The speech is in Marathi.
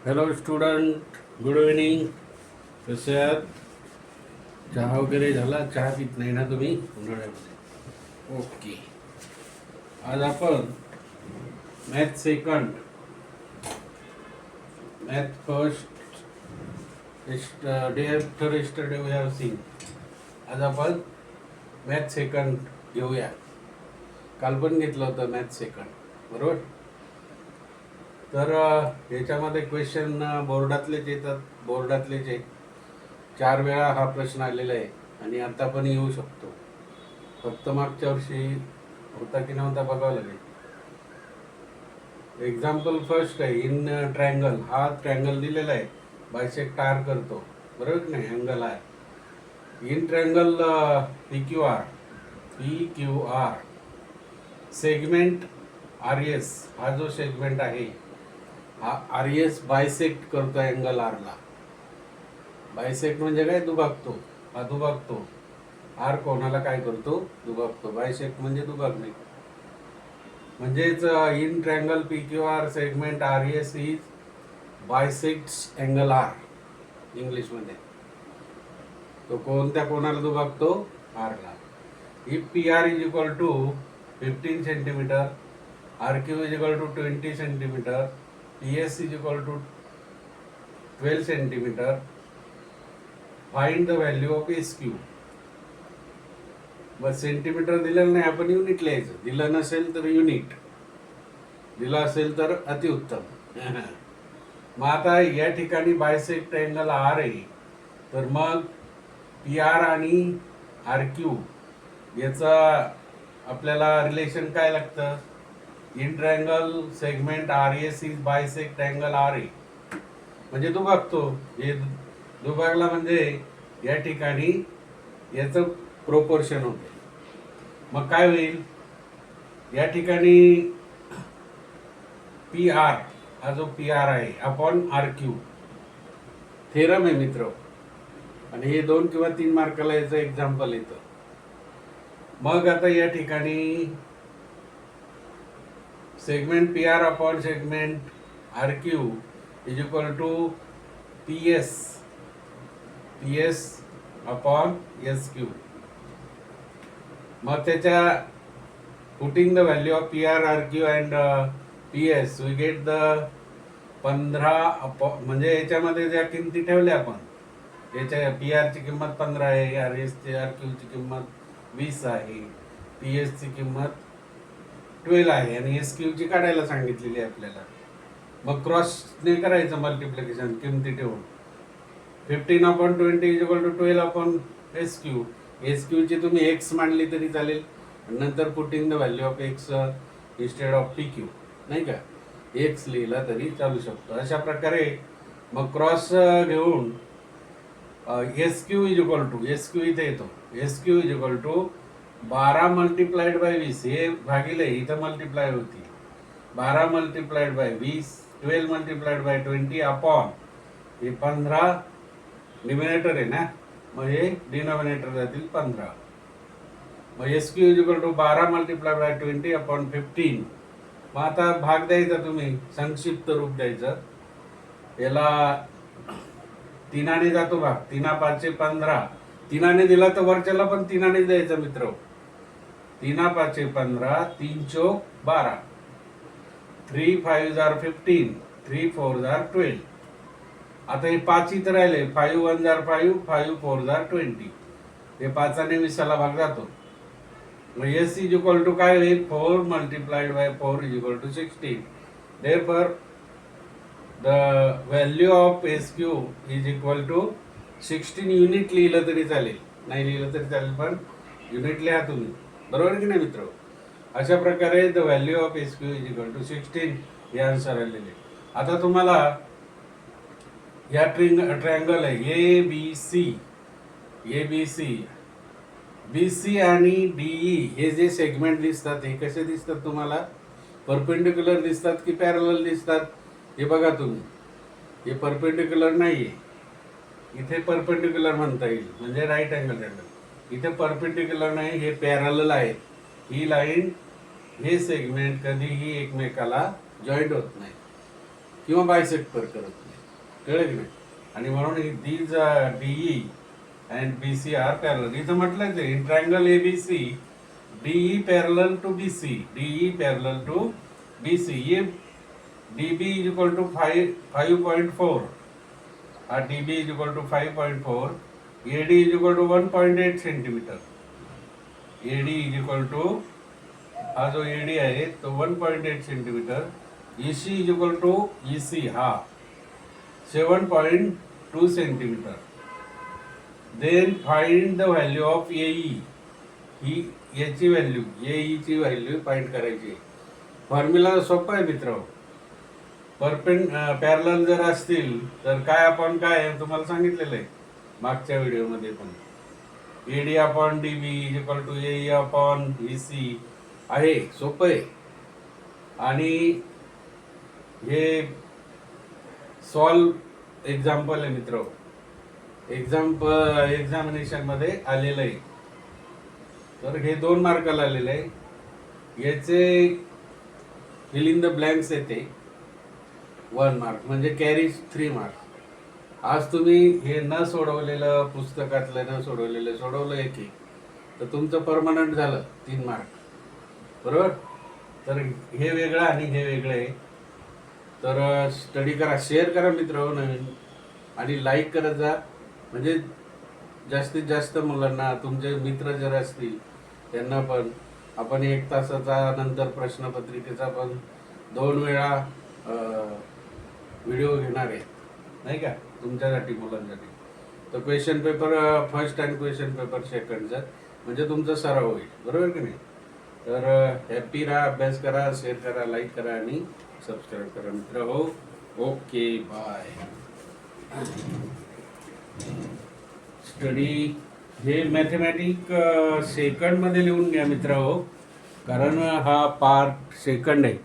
Hello student, good evening. कसे आहात? चहा वगैरे झाला? चहा पित नाही ना तुम्ही उन्हाळ्यामध्ये? ओके. आज आपण math second, math first day after yesterday we have seen. आज आपण मॅथ सेकंड घेऊया. काल पण घेतलं होतं मॅथ सेकंड, बरोबर? तर याच्यामध्ये क्वेश्चन बोर्डातलेच येतात. बोर्डातलेच आहेत. 4 वेळा हा प्रश्न आलेला आहे आणि आता पण येऊ शकतो. फक्त मागच्या वर्षी होता की नव्हता बघावं लागेल. एक्झाम्पल फर्स्ट आहे. इन ट्रायंगल, हा ट्रायंगल दिलेला आहे. बायसेक्ट आर करतो, बरोबर की नाही? अँगल आहे. In triangle P Q R segment R S, हा जो सेगमेंट आहे हा आर एस बायसेक्ट करतो अँगल आरला. बायसेक्ट म्हणजे काय? दुभागतो. हा दुभागतो. आर कोणाला काय करतो? दुभागतो. बायसेक्ट म्हणजे दुभागणे. म्हणजेच in triangle P Q R segment R S is bisects angle R इंग्लिशमध्ये. तो कोणत्या कोणाला दुभागतो? आरला. If P R is equal to 15 centimetre, R Q is equal to 20 centimetre, P S is equal to 12 centimetre, find the value of S Q. बस सेंटीमीटर दिलेलं नाही, आपण युनिट लिहायचं. दिलं नसेल तर युनिट, दिलं असेल तर अतिउत्तम. मग आता या ठिकाणी बायसेक्ट अँगल आर आहे, तर मग पी आर आणि आर क्यू याचा आपल्याला रिलेशन काय लागतं? In triangle segment R S is bisect angle R A, म्हणजे दुभागतो. हे दुभागला म्हणजे या ठिकाणी याचं प्रोपोर्शन होते. मग काय होईल? या ठिकाणी पी आर, हा जो पी आर आहे अपॉन आर क्यू थेरम आहे मित्र. आणि हे 2 किंवा 3 मार्काला याचं एक्झाम्पल येतं. मग आता या ठिकाणी segment P R upon segment R Q is equal to P S upon S Q. मग त्याच्या putting the value of P R, R Q and P S we get the 15 म्हणजे याच्यामध्ये ज्या किमती ठेवल्या आपण, याच्या पी आरची किंमत 15 आहे, आर एसची आर क्यूची किंमत 20 आहे, पी एसची किंमत 12 आहे आणि एस क्यूची काढायला सांगितलेली आहे आपल्याला. मग क्रॉसने करायचं मल्टिप्लिकेशन किमती ठेवून. 15/20 इज इक्वल टू 12/एस क्यू. एस क्यूची तुम्ही एक्स मांडली तरी चालेल, नंतर putting the value of X instead of P Q, नाही का? एक्स लिहिला तरी चालू शकतो. अशा प्रकारे मग क्रॉस घेऊन S Q is equal to, S Q इथे येतो, S Q is equal to 12 multiplied by 20, हे भागिले इथं मल्टिप्लाय होती, 12 multiplied by 20, 12 multiplied by 20 upon हे 15 डिनॉमिनेटर आहे ना, मग हे डिनॉमिनेटर जातील 15. मग S Q is equal to 12 multiplied by 20 upon 15. मग आता भाग द्यायचा, तुम्ही संक्षिप्त रूप द्यायचं याला. 3ने जातो भाग, 3×5 = 15. 3ने दिला तर वरच्याला पण 3ने द्यायचा मित्र. 3×5 = 15, 3×4 = 12, 3×5 = 15, 3×4 = 12. आता हे 5 इथं राहिले, 5×1 = 5, 5×4 = 20. हे 5ने 20ला भाग जातो. मग एस इज इक्वल टू काय होईल? 4 multiplied by 4 is equal to 16. Therefore the value of S Q is equal to 16. Unit लिहिलं तरी चालेल, नाही लिहिलं तरी चालेल, पण युनिट लिहा तुम्ही, बरोबर की नाही मित्र? अशा प्रकारे the value of S Q is equal to 16 हे आन्सर आलेले. आता तुम्हाला या ट्रायंगल आहे A B C, B C आणि डीई हे जे सेगमेंट दिसतात हे कसे दिसतात तुम्हाला? परपेंडिक्युलर दिसतात की पॅरलल दिसतात? हे बघा तुम्ही, हे परपेंडिक्युलर नाहीये. इथे परपेंडिक्युलर म्हणता येईल, म्हणजे राईट अँगल ट्रायंगल. इथे परपेंडिक्युलर नाही, हे पॅरलल आहे. ही लाईन, हे सेगमेंट कधीही एकमेकाला जॉईंट होत नाही किंवा बायसेक्ट करत नाही. कळलं की नाही? आणि म्हणून these DE and BC are parallel. इथं म्हटलंच आहे in triangle ABC DE parallel to BC, DE parallel to BC. ये डीबी इज इक्वल टू 5.4, हा DB is equal to 5.4, AD is equal to 1.8 centimetre. AD is equal to, हा जो एडी आहे तो 1.8 centimetre. EC is equal to EC हा 7.2 centimetre. Then find the value of AE. ही याची व्हॅल्यू, एईची व्हॅल्यू फाइंड करायची. फॉर्म्युला सोपा आहे मित्र. पॅरलल जर असतील तर काय आपण काय तुम्हाला सांगितलेलं आहे मागच्या व्हिडिओमध्ये पण. AD upon DB is equal to AE upon EC आहे. सोपं आहे. आणि हे सॉल्व एक्झाम्पल आहे मित्र. एक्झामिनेशन मध्ये आलेलं आहे. तर हे 2 मार्काला आलेलं आहे. याचे फिल इन द ब्लँक्स येते 1 मार्क, म्हणजे कॅरीज 3 मार्क. आज तुम्ही हे न सोडवलेलं, पुस्तकातलं न सोडवलेलं सोडवलं एक, तर तुमचं परमनंट झालं 3 मार्क. बरोबर. तर हे वेगळं आणि हे वेगळं आहे. तर स्टडी करा, शेअर करा मित्र नवीन, आणि लाईक करत जा. म्हणजे जास्तीत जास्त मुलांना, तुमचे मित्र जर असतील त्यांना पण आपण 1 तासाचा नंतर प्रश्नपत्रिकेचा पण 2 वेळा व्हिडिओ घेणार आहे, नाही का, तुमच्यासाठी, मुलांसाठी. तर क्वेश्चन पेपर फर्स्ट आणि क्वेश्चन पेपर सेकंडचा, म्हणजे तुमचा सराव होईल. बरोबर की नाही? तर हॅपी राहा, अभ्यास करा, शेअर करा, लाईक करा आणि सबस्क्राईब करा मित्र हो. Okay bye. स्टडी हे मॅथमॅटिक सेकंड मध्ये लिहून घ्या मित्र हो, कारण हा पार्ट सेकंड आहे.